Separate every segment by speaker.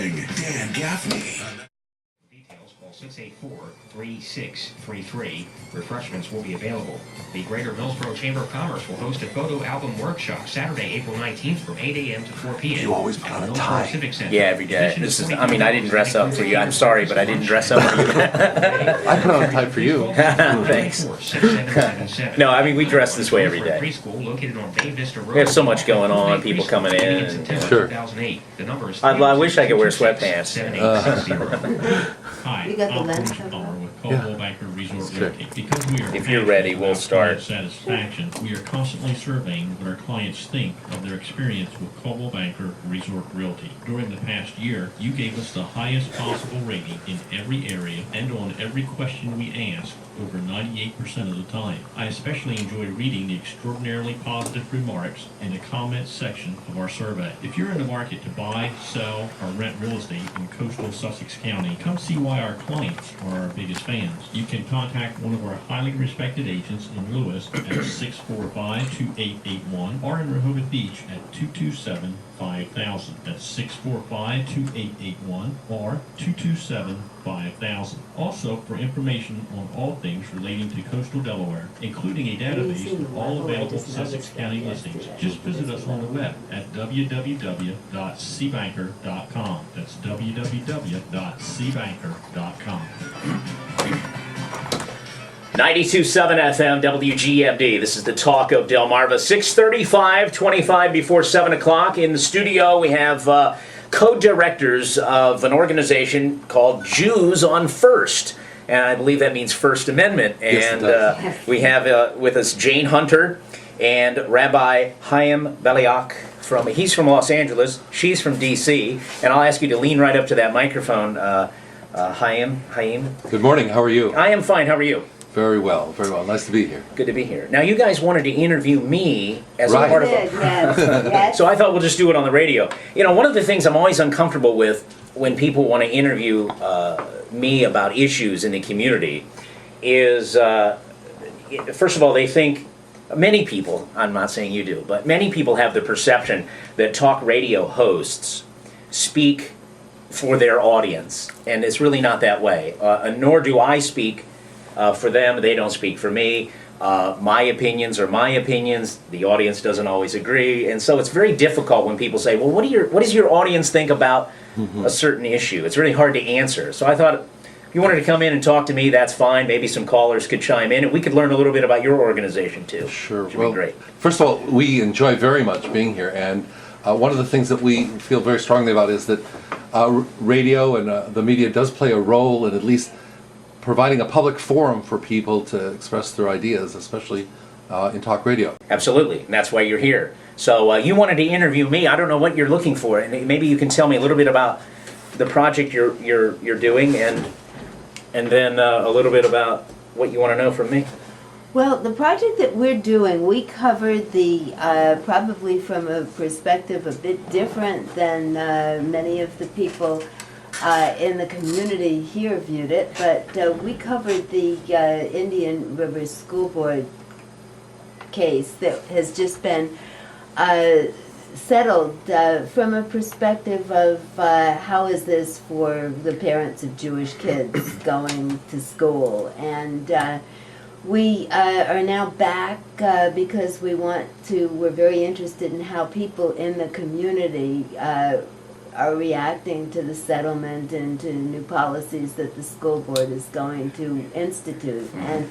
Speaker 1: starring Dan Gaffney.
Speaker 2: Details, call 684-3633. Refreshments will be available. The Greater Millsboro Chamber of Commerce will host a photo album workshop Saturday, April 19th from 8 a.m. to 4 p.m.
Speaker 1: You always put on a tie.
Speaker 3: Yeah, every day. I didn't dress up for you. I'm sorry, but I didn't dress up for you.
Speaker 4: I put on a tie for you.
Speaker 3: Thanks. No, we dress this way every day. We have so much going on, people coming in.
Speaker 4: Sure.
Speaker 3: I wish I could wear sweatpants.
Speaker 5: Hi, I'm Bruce Palmer with Coldwell Banker Resort Realty. Because we are
Speaker 3: If you're ready, we'll start.
Speaker 5: Satisfaction, we are constantly surveying what our clients think of their experience with Coldwell Banker Resort Realty. During the past year, you gave us the highest possible rating in every area and on every question we asked over 98% of the time. I especially enjoy reading the extraordinarily positive remarks in the comments section of our survey. If you're in the market to buy, sell, or rent real estate in coastal Sussex County, come see why our clients are our biggest fans. You can contact one of our highly respected agents in Lewis at 645-2881 or in Rehoboth Beach at 227-5000. That's 645-2881 or 227-5000. Also, for information on all things relating to coastal Delaware, including a database of all available Sussex County listings, just visit us on the web at www.cbanker.com. That's www.cbanker.com.
Speaker 3: 92.7 FM, WGMD. This is the Talk of Delmarva. 6:35, 25 before 7 o'clock. In the studio, we have co-directors of an organization called Jews on First. And I believe that means First Amendment. And we have with us Jane Hunter and Rabbi Haim Beliak. He's from Los Angeles, she's from D.C. And I'll ask you to lean right up to that microphone, Haim.
Speaker 4: Good morning, how are you?
Speaker 3: I am fine, how are you?
Speaker 4: Very well. Nice to be here.
Speaker 3: Good to be here. Now, you guys wanted to interview me as a part of
Speaker 6: Yes.
Speaker 3: So I thought we'll just do it on the radio. One of the things I'm always uncomfortable with when people want to interview me about issues in the community is, first of all, they think, many people, I'm not saying you do, but many people have the perception that talk radio hosts speak for their audience, and it's really not that way. Nor do I speak for them. They don't speak for me. My opinions are my opinions. The audience doesn't always agree, and so it's very difficult when people say, well, what does your audience think about a certain issue? It's really hard to answer. So I thought, if you wanted to come in and talk to me, that's fine. Maybe some callers could chime in, and we could learn a little bit about your organization, too.
Speaker 4: Sure.
Speaker 3: Which would be great.
Speaker 4: First of all, we enjoy very much being here, and one of the things that we feel very strongly about is that radio and the media does play a role in at least providing a public forum for people to express their ideas, especially in talk radio.
Speaker 3: Absolutely, and that's why you're here. So you wanted to interview me. I don't know what you're looking for, and maybe you can tell me a little bit about the project you're doing, and then a little bit about what you want to know from me.
Speaker 6: Well, the project that we're doing, we covered the, probably from a perspective a bit different than many of the people in the community here viewed it, but we covered the Indian River School Board case that has just been settled from a perspective of how is this for the parents of Jewish kids going to school. And we are now back because we're very interested in how people in the community are reacting to the settlement and to new policies that the school board is going to institute. And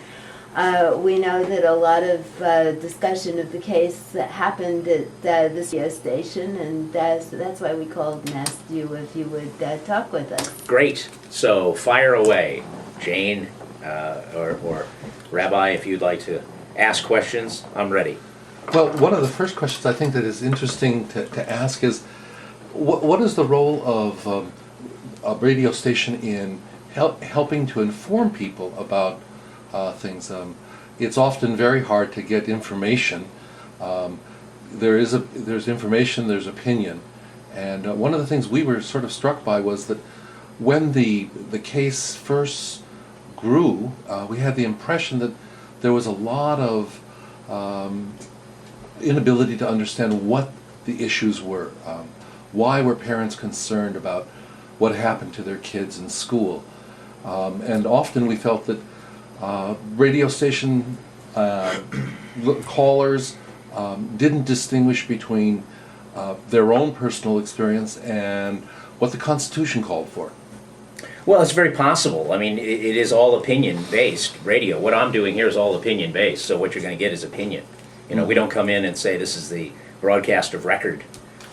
Speaker 6: we know that a lot of discussion of the case that happened at this radio station, and so that's why we called and asked you if you would talk with us.
Speaker 3: Great. So fire away, Jane, or Rabbi, if you'd like to ask questions, I'm ready.
Speaker 4: Well, one of the first questions I think that is interesting to ask is, what is the role of a radio station in helping to inform people about things? It's often very hard to get information. There's information, there's opinion, and one of the things we were sort of struck by was that when the case first grew, we had the impression that there was a lot of inability to understand what the issues were. Why were parents concerned about what happened to their kids in school. And often we felt that radio station callers didn't distinguish between their own personal experience and what the Constitution called for.
Speaker 3: Well, it's very possible. I mean, it is all opinion-based radio. What I'm doing here is all opinion-based, so what you're going to get is opinion. You know, we don't come in and say this is the broadcast of record.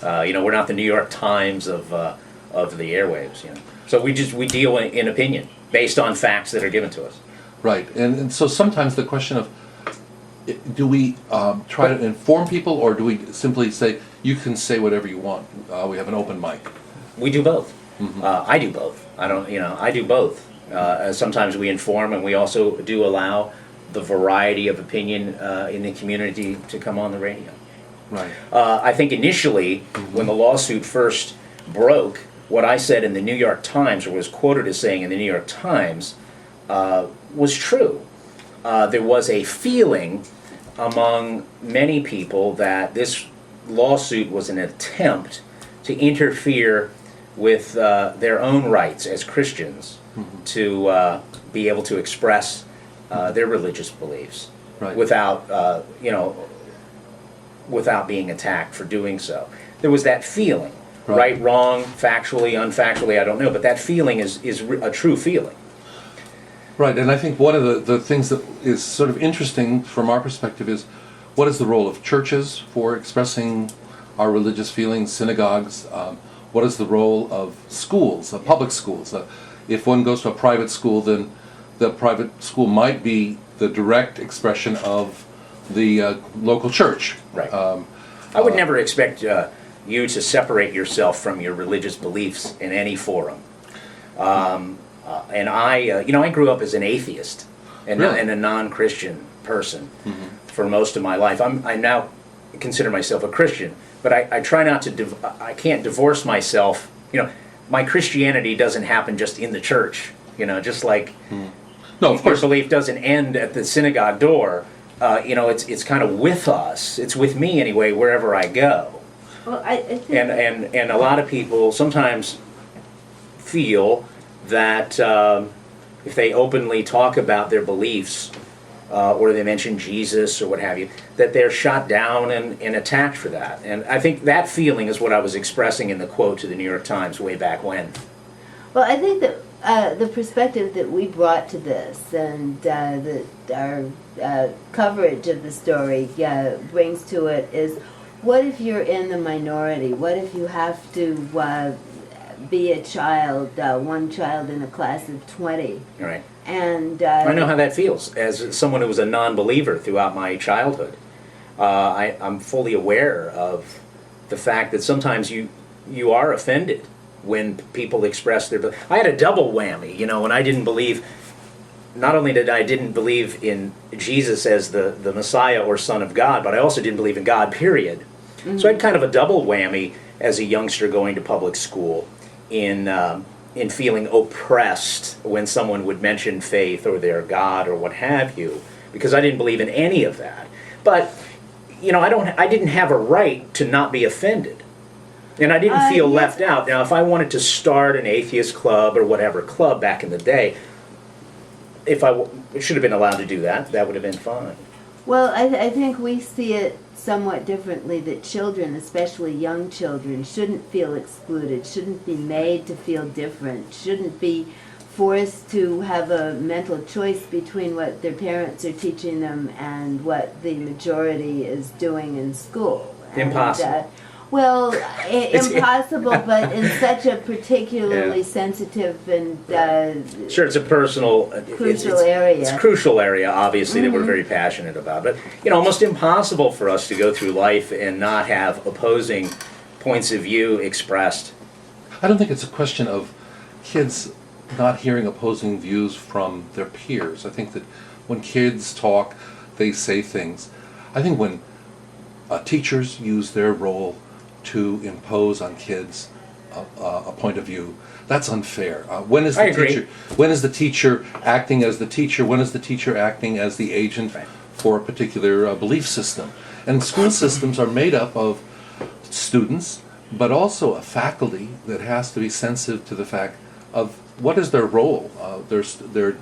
Speaker 3: You know, we're not the New York Times of the airwaves. You know, so we deal in opinion based on facts that are given to us.
Speaker 4: Right, and so sometimes the question of, do we try to inform people, or do we simply say, you can say whatever you want, we have an open mic?
Speaker 3: We do both.
Speaker 4: Mm-hmm.
Speaker 3: I do both. I do both. Sometimes we inform, and we also do allow the variety of opinion in the community to come on the radio.
Speaker 4: Right.
Speaker 3: I think initially, when the lawsuit first broke, what I said in the New York Times, or was quoted as saying in the New York Times, was true. There was a feeling among many people that this lawsuit was an attempt to interfere with their own rights as Christians to be able to express their religious beliefs without, without being attacked for doing so. There was that feeling, right, wrong, factually, unfactually, I don't know, but that feeling is a true feeling.
Speaker 4: Right, and I think one of the things that is sort of interesting from our perspective is, what is the role of churches for expressing our religious feelings, synagogues? What is the role of schools, public schools? If one goes to a private school, then the private school might be the direct expression of the local church.
Speaker 3: Right. I would never expect you to separate yourself from your religious beliefs in any forum. And I grew up as an atheist and, and a non-Christian person for most of my life. I now consider myself a Christian, but I try not to. I can't divorce myself. My Christianity doesn't happen just in the church. Just like
Speaker 4: No, of
Speaker 3: your
Speaker 4: course.
Speaker 3: belief doesn't end at the synagogue door. It's kind of with us. It's with me anyway, wherever I go.
Speaker 6: Well, I think
Speaker 3: And a lot of people sometimes feel that if they openly talk about their beliefs or they mention Jesus or what have you, that they're shot down and attacked for that. And I think that feeling is what I was expressing in the quote to the New York Times way back when.
Speaker 6: Well, I think that the perspective that we brought to this and our coverage of the story brings to it is, what if you're in the minority? What if you have to be a child, one child in a class of 20?
Speaker 3: Right.
Speaker 6: And
Speaker 3: I know how that feels as someone who was a non-believer throughout my childhood. I'm fully aware of the fact that sometimes you are offended when people express their. I had a double whammy, when I didn't believe. Not only did I didn't believe in Jesus as the Messiah or Son of God, but I also didn't believe in God, period. Mm-hmm. So I had kind of a double whammy as a youngster going to public school in feeling oppressed when someone would mention faith or their God or what have you, because I didn't believe in any of that. But I didn't have a right to not be offended. And I didn't feel left out. Now, if I wanted to start an atheist club or whatever club back in the day, if I should have been allowed to do that, that would have been fine.
Speaker 6: well, I think we see it somewhat differently, that children, especially young children, shouldn't feel excluded, shouldn't be made to feel different, shouldn't be forced to have a mental choice between what their parents are teaching them and what the majority is doing in school.
Speaker 3: Impossible.
Speaker 6: Impossible, but in such a particularly sensitive and
Speaker 3: Sure, it's a personal,
Speaker 6: crucial area.
Speaker 3: It's a crucial area, obviously, that we're very passionate about. But, almost impossible for us to go through life and not have opposing points of view expressed.
Speaker 4: I don't think it's a question of kids not hearing opposing views from their peers. I think that when kids talk, they say things. I think when teachers use their role to impose on kids a point of view, that's unfair. When is the teacher acting as the teacher? When is the teacher acting as the agent for a particular belief system? And school systems are made up of students but also a faculty that has to be sensitive to the fact of what is their role. They're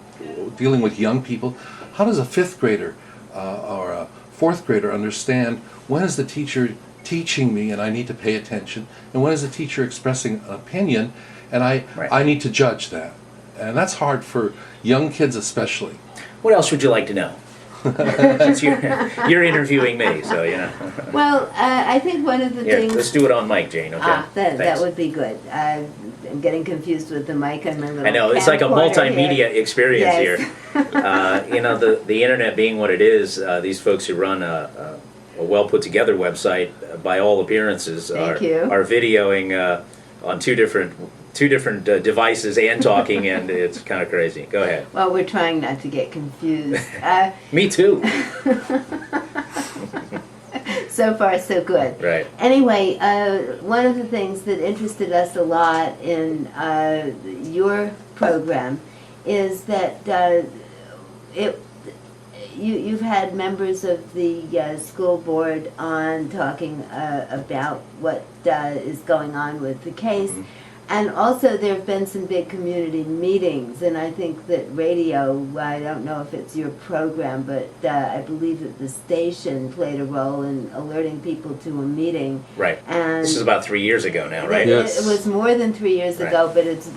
Speaker 4: dealing with young people. How does a fifth grader or a fourth grader understand when is the teacher teaching me and I need to pay attention, and when is the teacher expressing an opinion and I need to judge that? And that's hard for young kids especially.
Speaker 3: What else would you like to know? Since you're interviewing me, so you know.
Speaker 6: Well, I think one of the
Speaker 3: Here,
Speaker 6: things.
Speaker 3: let's do it on mic, Jane. Okay.
Speaker 6: That
Speaker 3: Thanks.
Speaker 6: would be good. I'm getting confused with the mic on my little.
Speaker 3: I know it's like a
Speaker 6: camcorder
Speaker 3: multimedia
Speaker 6: here.
Speaker 3: experience
Speaker 6: Yes.
Speaker 3: here. You know, the internet being what it is, these folks who run a well put together website, by all appearances, are videoing on two different devices and talking, and it's kind of crazy. Go ahead.
Speaker 6: Well, we're trying not to get confused.
Speaker 3: Me too.
Speaker 6: So far, so good.
Speaker 3: Right.
Speaker 6: Anyway, one of the things that interested us a lot in your program is that you've had members of the school board on talking about what is going on with the case.
Speaker 3: Mm-hmm.
Speaker 6: And also there have been some big community meetings, and I think that radio, I don't know if it's your program, but I believe that the station played a role in alerting people to a meeting.
Speaker 3: Right.
Speaker 6: And
Speaker 3: This is about 3 years ago now, right?
Speaker 4: Yes.
Speaker 6: It was more than 3 years
Speaker 3: Right.
Speaker 6: ago, but it's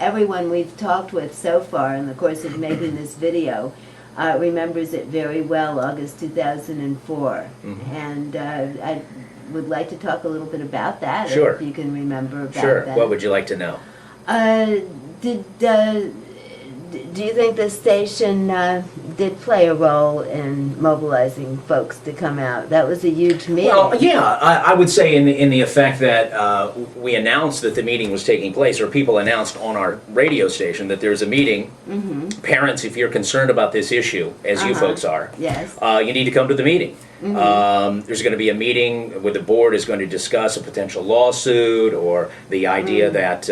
Speaker 6: everyone we've talked with so far in the course of making this video remembers it very well, August 2004.
Speaker 3: Mhm.
Speaker 6: And I would like to talk a little bit about that,
Speaker 3: Sure.
Speaker 6: if you can remember about
Speaker 3: Sure.
Speaker 6: that.
Speaker 3: What would you like to know?
Speaker 6: Do you think the station did play a role in mobilizing folks to come out? That was a huge meeting.
Speaker 3: Well, yeah, I would say in the effect that we announced that the meeting was taking place, or people announced on our radio station that there's a meeting.
Speaker 6: Mm-hmm.
Speaker 3: Parents, if you're concerned about this issue, as you folks are,
Speaker 6: Yes.
Speaker 3: you need to come to the meeting.
Speaker 6: Mm-hmm.
Speaker 3: There's going to be a meeting where the board is going to discuss a potential lawsuit, or the idea that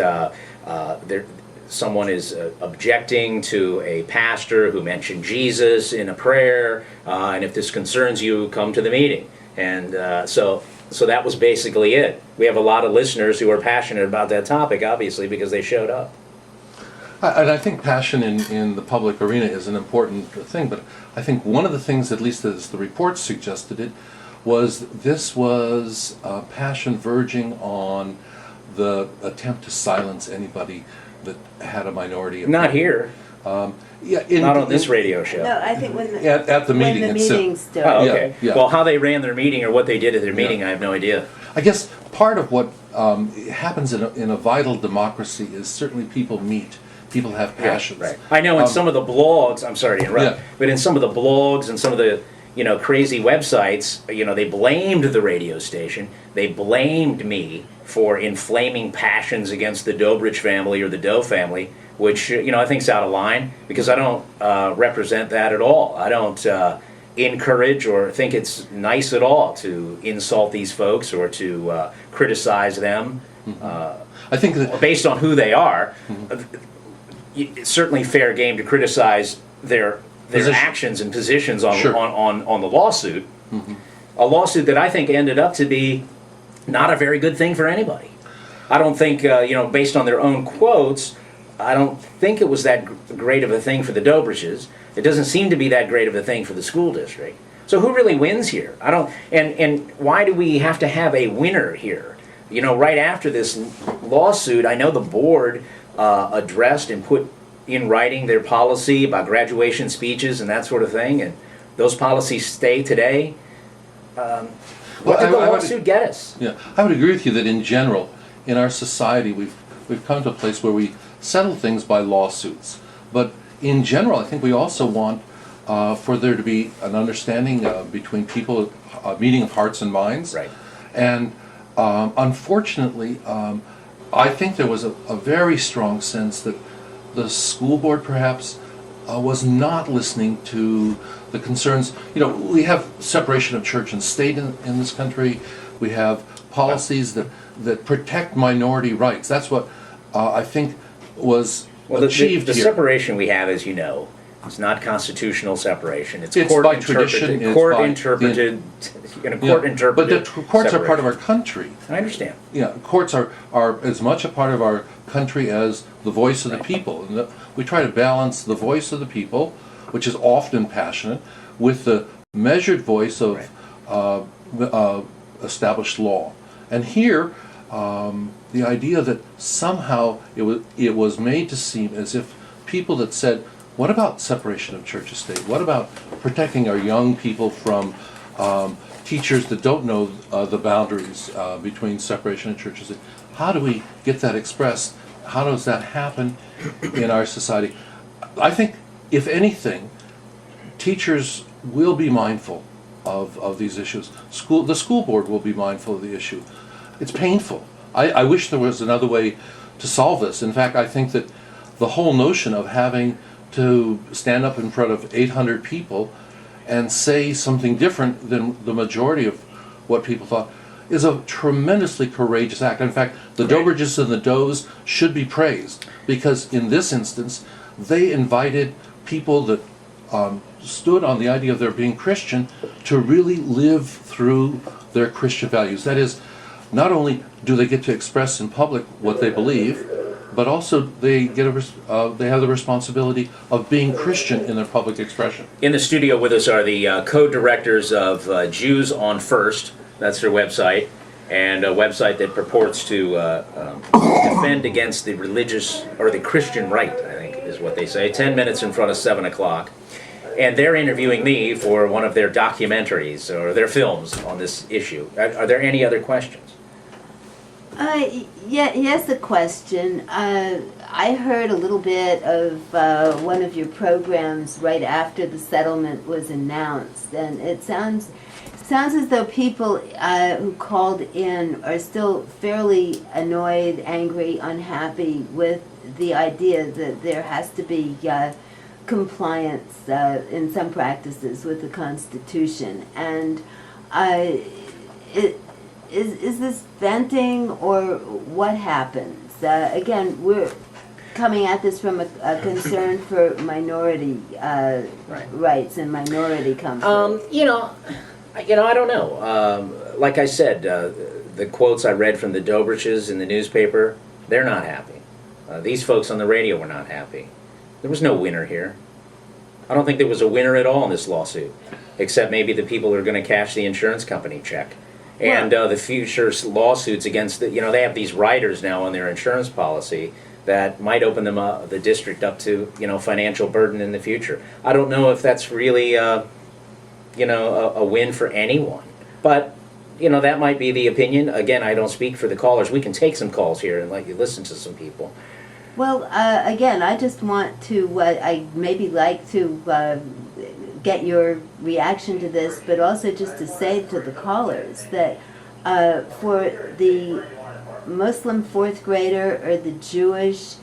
Speaker 3: someone is objecting to a pastor who mentioned Jesus in a prayer, and if this concerns you, come to the meeting. And so that was basically it. We have a lot of listeners who are passionate about that topic, obviously, because they showed up.
Speaker 4: And I think passion in the public arena is an important thing, but I think one of the things, at least as the report suggested it, was this was passion verging on the attempt to silence anybody that had a minority opinion.
Speaker 3: Not here. Not on this radio show.
Speaker 6: No, I think when the,
Speaker 4: At the meeting
Speaker 6: when the
Speaker 4: itself.
Speaker 6: meeting started.
Speaker 3: Oh,
Speaker 4: Yeah,
Speaker 3: okay.
Speaker 4: yeah.
Speaker 3: Well, how they ran their meeting or what they did at their meeting,
Speaker 4: Yeah.
Speaker 3: I have no idea.
Speaker 4: I guess part of what happens in a vital democracy is certainly people meet. People have passions.
Speaker 3: Right. I know in some of the blogs, I'm sorry to interrupt,
Speaker 4: Yeah.
Speaker 3: but in some of the blogs and some of the crazy websites, they blamed the radio station. They blamed me for inflaming passions against the Dobrich family or the Doe family, which I think is out of line, because I don't represent that at all. I don't encourage or think it's nice at all to insult these folks or to criticize them.
Speaker 4: I think that
Speaker 3: Based on who they are, it's certainly fair game to criticize their
Speaker 4: Position.
Speaker 3: actions and positions on,
Speaker 4: Sure.
Speaker 3: on the lawsuit. A lawsuit that I think ended up to be not a very good thing for anybody. I don't think, based on their own quotes, I don't think it was that great of a thing for the Dobriches. It doesn't seem to be that great of a thing for the school district. So who really wins here? I don't. And why do we have to have a winner here? Right after this lawsuit, I know the board addressed and put in writing their policy about graduation speeches and that sort of thing, and those policies stay today. What did the
Speaker 4: I would-
Speaker 3: lawsuit get us?
Speaker 4: Yeah, I would agree with you that in general, in our society, we've come to a place where we settle things by lawsuits. But in general, I think we also want for there to be an understanding between people, a meeting of hearts and minds.
Speaker 3: Right.
Speaker 4: And unfortunately, I think there was a very strong sense that the school board perhaps was not listening to the concerns. We have separation of church and state in this country. We have policies that protect minority rights. That's what I think was
Speaker 3: Well, the
Speaker 4: achieved
Speaker 3: the
Speaker 4: here.
Speaker 3: separation we have, as you know, It's not constitutional separation. It's
Speaker 4: It's
Speaker 3: court
Speaker 4: by
Speaker 3: interpreted.
Speaker 4: tradition, it's
Speaker 3: Court
Speaker 4: by
Speaker 3: interpreted.
Speaker 4: Yeah,
Speaker 3: Court interpreted.
Speaker 4: But the courts are part of our
Speaker 3: separation.
Speaker 4: country.
Speaker 3: I understand.
Speaker 4: Yeah, courts are as much a part of our country as the voice of the people. And we try to balance the voice of the people, which is often passionate, with the measured voice of established law. And here, the idea that somehow it was made to seem as if people that said, what about separation of church and state? What about protecting our young people from teachers that don't know the boundaries between separation of church and state? How do we get that expressed? How does that happen in our society? I think, if anything, teachers will be mindful of these issues. The school board will be mindful of the issue. It's painful. I wish there was another way to solve this. In fact, I think that the whole notion of having to stand up in front of 800 people and say something different than the majority of what people thought is a tremendously courageous act. In fact, the Dobridges and the Does should be praised, because in this instance, they invited people that stood on the idea of their being Christian to really live through their Christian values. That is, not only do they get to express in public what they believe, but also they have the responsibility of being Christian in their public expression.
Speaker 3: In the studio with us are the co-directors of Jews on First. That's their website, and a website that purports to defend against the religious or the Christian right, I think is what they say. 10 minutes in front of 7 o'clock. And they're interviewing me for one of their documentaries or their films on this issue. Are there any other questions?
Speaker 6: Yes, a question. I heard a little bit of one of your programs right after the settlement was announced, and it sounds as though people who called in are still fairly annoyed, angry, unhappy with the idea that there has to be compliance in some practices with the Constitution. And is this venting, or what happens? Again, we're coming at this from a concern for minority rights and minority comfort.
Speaker 3: I don't know. Like I said, the quotes I read from the Dobridges in the newspaper, they're not happy. These folks on the radio were not happy. There was no winner here. I don't think there was a winner at all in this lawsuit, except maybe the people who are going to cash the insurance company check. And the future lawsuits against they have these riders now on their insurance policy that might open them up, the district up to financial burden in the future. I don't know if that's really a win for anyone, but that might be the opinion. Again, I don't speak for the callers. We can take some calls here and let you listen to some people.
Speaker 6: Well, again, I just want to, I maybe like to get your reaction to this, but also just to say to the callers that for the Muslim fourth grader or the Jewish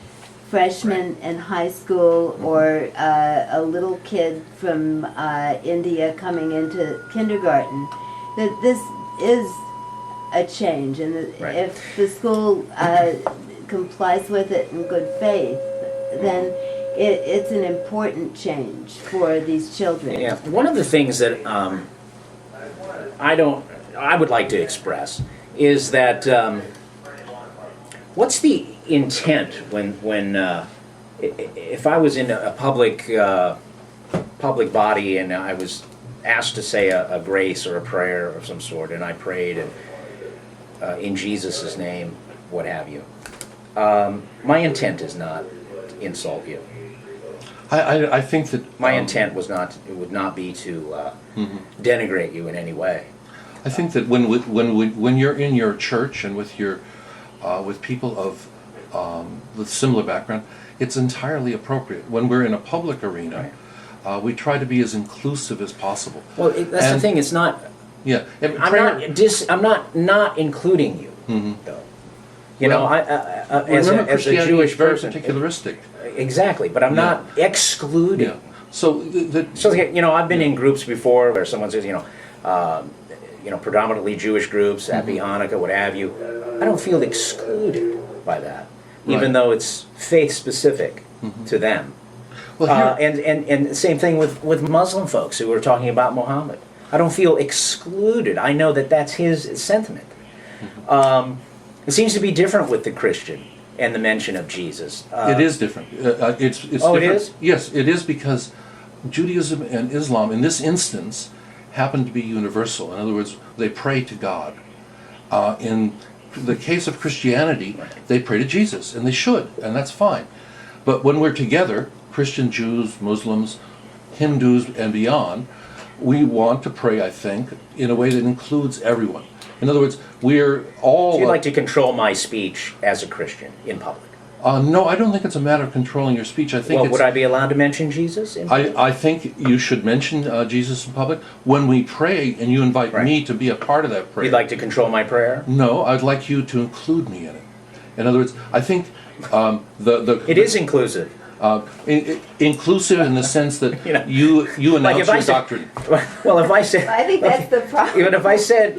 Speaker 6: freshman in high school, or a little kid from India coming into kindergarten, that this is a change, and if the school complies with it in good faith, then it's an important change for these children.
Speaker 3: Yeah, one of the things that I would like to express is that what's the intent when if I was in a public body and I was asked to say a grace or a prayer of some sort, and I prayed and in Jesus' name, what have you. My intent is not to insult you.
Speaker 4: I think that
Speaker 3: my intent would not be to denigrate you in any way.
Speaker 4: I think that when you're in your church and with your with people of with similar background, it's entirely appropriate. When we're in a public arena, we try to be as inclusive as possible.
Speaker 3: Well, that's the thing. It's not.
Speaker 4: Yeah,
Speaker 3: I'm not including you, though. As a Jewish person,
Speaker 4: particularistic.
Speaker 3: Exactly, but I'm not excluding.
Speaker 4: Yeah. So
Speaker 3: I've been in groups before where someone says, predominantly Jewish groups, Happy Hanukkah, what have you. I don't feel excluded by that, even though it's faith specific to them.
Speaker 4: Well, here-
Speaker 3: And the same thing with Muslim folks who are talking about Muhammad. I don't feel excluded. I know that that's his sentiment. It seems to be different with the Christian and the mention of Jesus.
Speaker 4: It is different. It's
Speaker 3: Oh, it
Speaker 4: different.
Speaker 3: is?
Speaker 4: Yes, it is, because Judaism and Islam, in this instance, happen to be universal. In other words, they pray to God. In the case of Christianity, they pray to Jesus, and they should, and that's fine. But when we're together, Christian, Jews, Muslims, Hindus, and beyond, we want to pray, I think, in a way that includes everyone. In other words, we're all...
Speaker 3: So you'd like to control my speech as a Christian in public?
Speaker 4: No, I don't think it's a matter of controlling your speech. I think
Speaker 3: Well,
Speaker 4: it's...
Speaker 3: would I be allowed to mention Jesus in public?
Speaker 4: I think you should mention Jesus in public. When we pray and you invite
Speaker 3: Right.
Speaker 4: me to be a part of that prayer...
Speaker 3: You'd like to control my prayer?
Speaker 4: No, I'd like you to include me in it. In other words, I think
Speaker 3: It is inclusive.
Speaker 4: inclusive in the sense that
Speaker 3: You know,
Speaker 4: you
Speaker 3: Like
Speaker 4: announce
Speaker 3: if I
Speaker 4: your
Speaker 3: said-
Speaker 4: doctrine.
Speaker 3: Well, if I said...
Speaker 6: I think that's the problem.
Speaker 3: Even if I said,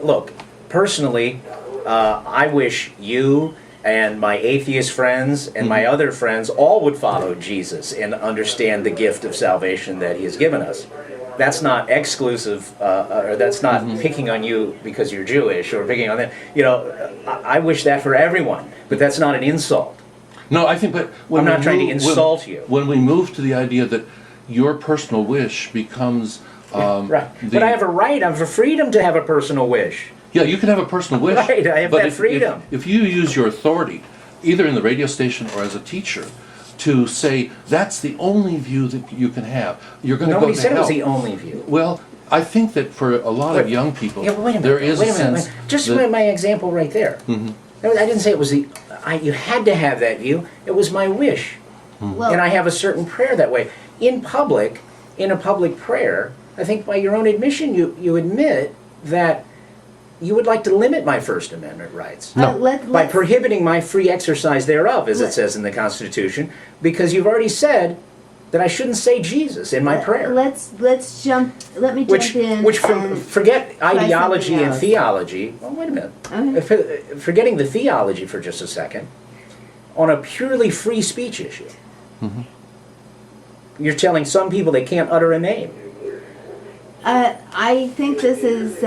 Speaker 3: look, personally, I wish you and my atheist friends and my other friends all would follow Jesus and understand the gift of salvation that he has given us. That's not exclusive, or that's not picking on you because you're Jewish or picking on them. I wish that for everyone, but that's not an insult.
Speaker 4: No, I think, but when
Speaker 3: I'm not
Speaker 4: we
Speaker 3: trying to
Speaker 4: move-
Speaker 3: insult you.
Speaker 4: When we move to the idea that your personal wish becomes
Speaker 3: Right. But I have a right, I have a freedom to have a personal wish.
Speaker 4: Yeah, you can have a personal wish.
Speaker 3: Right, I have
Speaker 4: but
Speaker 3: that
Speaker 4: if-
Speaker 3: freedom.
Speaker 4: If you use your authority, either in the radio station or as a teacher, to say that's the only view that you can have, you're going to go
Speaker 3: Nobody
Speaker 4: to
Speaker 3: said it was
Speaker 4: hell.
Speaker 3: the only view.
Speaker 4: Well, I think that for a lot of
Speaker 3: Wait.
Speaker 4: young people,
Speaker 3: Yeah, but wait a minute.
Speaker 4: there is
Speaker 3: wait
Speaker 4: a
Speaker 3: a minute.
Speaker 4: sense
Speaker 3: Just
Speaker 4: that,
Speaker 3: my example right there. I didn't say it was you had to have that view. It was my wish.
Speaker 6: Well,
Speaker 3: And I have a certain prayer that way. In public, in a public prayer, I think by your own admission, you admit that you would like to limit my First Amendment rights.
Speaker 4: No.
Speaker 3: By prohibiting my free exercise thereof, as it
Speaker 6: Let-
Speaker 3: says in the Constitution, because you've already said that I shouldn't say Jesus in my prayer.
Speaker 6: Let me jump in. and
Speaker 3: Forget
Speaker 6: try
Speaker 3: ideology
Speaker 6: something
Speaker 3: and
Speaker 6: else.
Speaker 3: theology. Well, wait a minute.
Speaker 6: Okay.
Speaker 3: Forgetting the theology for just a second, on a purely free speech issue, you're telling some people they can't utter a name.
Speaker 6: I think this is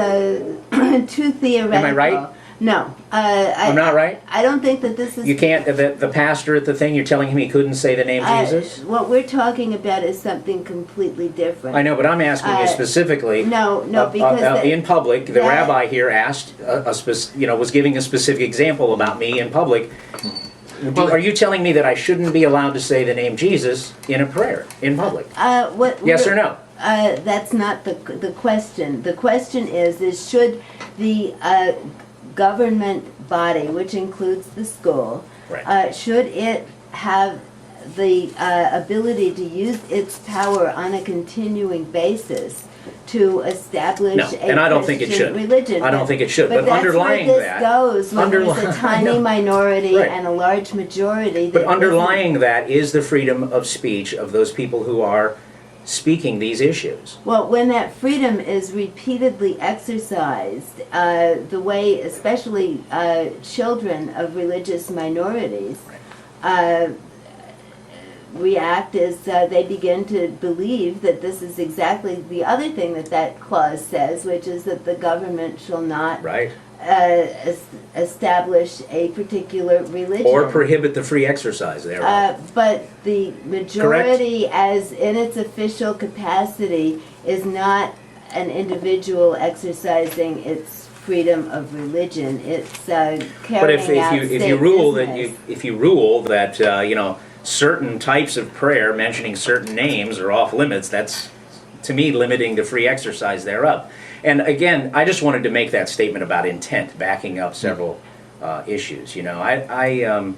Speaker 6: too theoretical.
Speaker 3: Am I right?
Speaker 6: No.
Speaker 3: I'm not right?
Speaker 6: I don't think that this is...
Speaker 3: You can't, the pastor at the thing, you're telling him he couldn't say the name Jesus?
Speaker 6: What we're talking about is something completely different.
Speaker 3: I know, but I'm asking you specifically.
Speaker 6: No, because...
Speaker 3: in public, the
Speaker 6: that-
Speaker 3: rabbi here asked, was giving a specific example about me in public.
Speaker 4: Well-
Speaker 3: Are you telling me that I shouldn't be allowed to say the name Jesus in a prayer, in public? Yes or no?
Speaker 6: That's not the question. The question is should the government body, which includes the school,
Speaker 3: Right.
Speaker 6: should it have the ability to use its power on a continuing basis to establish
Speaker 3: No, and I don't think it
Speaker 6: Christian
Speaker 3: should.
Speaker 6: religion?
Speaker 3: I don't think it should, but
Speaker 6: that's
Speaker 3: underlying
Speaker 6: where this
Speaker 3: that-
Speaker 6: goes when there's a
Speaker 3: I
Speaker 6: tiny
Speaker 3: know.
Speaker 6: minority
Speaker 3: Right.
Speaker 6: and a large majority.
Speaker 3: But
Speaker 6: that
Speaker 3: underlying that is the freedom of speech of those people who are speaking these issues.
Speaker 6: Well, when that freedom is repeatedly exercised, the way especially children of religious minorities react is they begin to believe that this is exactly the other thing that clause says, which is that the government shall not
Speaker 3: Right?
Speaker 6: establish a particular religion.
Speaker 3: Or prohibit the free exercise thereof.
Speaker 6: But the majority, as in its official capacity, is not an individual exercising its freedom of religion. It's carrying
Speaker 3: But if
Speaker 6: out
Speaker 3: you
Speaker 6: state
Speaker 3: rule
Speaker 6: business.
Speaker 3: that certain types of prayer mentioning certain names are off limits, that's to me limiting the free exercise thereof. And again, I just wanted to make that statement about intent, backing up several issues. I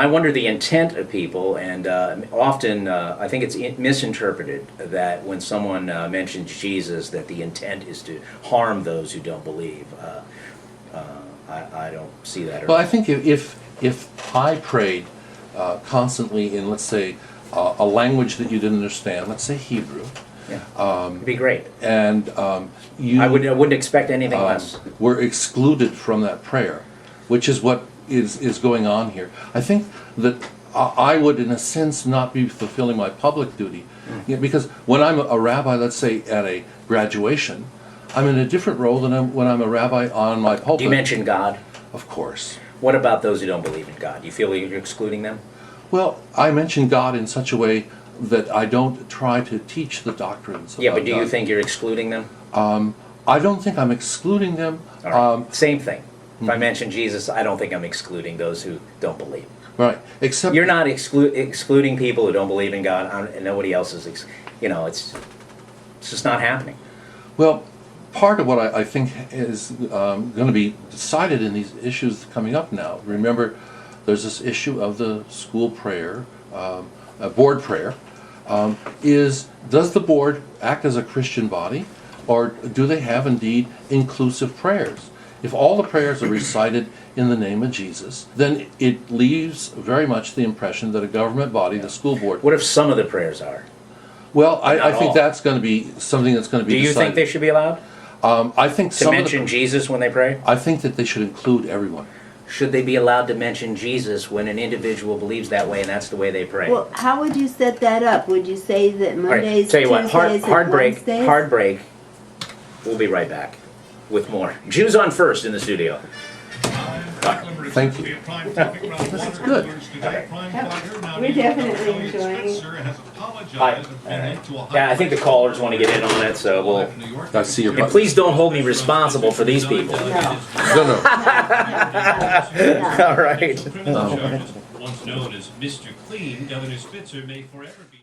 Speaker 3: wonder the intent of people, and often I think it's misinterpreted that when someone mentions Jesus, that the intent is to harm those who don't believe. I don't see that.
Speaker 4: well, I think if I prayed constantly in, let's say, a language that you didn't understand, let's say Hebrew,
Speaker 3: It'd be great.
Speaker 4: and you
Speaker 3: I wouldn't expect anything less.
Speaker 4: were excluded from that prayer, which is what is going on here. I think that I would, in a sense, not be fulfilling my public duty. You know, because when I'm a rabbi, let's say at a graduation, I'm in a different role than when I'm a rabbi on my pulpit.
Speaker 3: Do you mention God?
Speaker 4: Of course.
Speaker 3: What about those who don't believe in God? You feel you're excluding them?
Speaker 4: Well, I mention God in such a way that I don't try to teach the doctrines.
Speaker 3: Yeah,
Speaker 4: about
Speaker 3: but do you
Speaker 4: God.
Speaker 3: think you're excluding them?
Speaker 4: I don't think I'm excluding them.
Speaker 3: All right. Same thing. If I mention Jesus, I don't think I'm excluding those who don't believe.
Speaker 4: Right. Except
Speaker 3: You're not excluding people who don't believe in God, and nobody else is. It's just not happening.
Speaker 4: Well, part of what I think is going to be decided in these issues coming up now. Remember, there's this issue of the school prayer, board prayer. Does the board act as a Christian body, or do they have indeed inclusive prayers? If all the prayers are recited in the name of Jesus, then it leaves very much the impression that a government body, the school board.
Speaker 3: What if some of the prayers are?
Speaker 4: Well, I
Speaker 3: Not
Speaker 4: think
Speaker 3: all.
Speaker 4: that's going to be something that's going to be
Speaker 3: Do you
Speaker 4: decided.
Speaker 3: think they should be allowed
Speaker 4: I think
Speaker 3: to
Speaker 4: some of
Speaker 3: mention Jesus when they pray?
Speaker 4: I think that they should include everyone.
Speaker 3: Should they be allowed to mention Jesus when an individual believes that way and that's the way they pray?
Speaker 6: Well, how would you set that up? Would you say that
Speaker 3: All right,
Speaker 6: Mondays,
Speaker 3: tell you what,
Speaker 6: Tuesdays,
Speaker 3: hard
Speaker 6: and
Speaker 3: break,
Speaker 6: Wednesdays?
Speaker 3: hard break. We'll be right back with more. Jews on First in the studio.
Speaker 4: Thank you.
Speaker 5: This
Speaker 4: is good.
Speaker 6: We're definitely enjoying it.
Speaker 3: Hi. Yeah, I think the callers want to get in on it, so we'll.
Speaker 4: I see your
Speaker 3: And
Speaker 4: button.
Speaker 3: please don't hold me responsible for these people.
Speaker 6: No.
Speaker 4: No.
Speaker 3: All right.
Speaker 5: Once known as Mr. Clean, Governor Spitzer may forever be.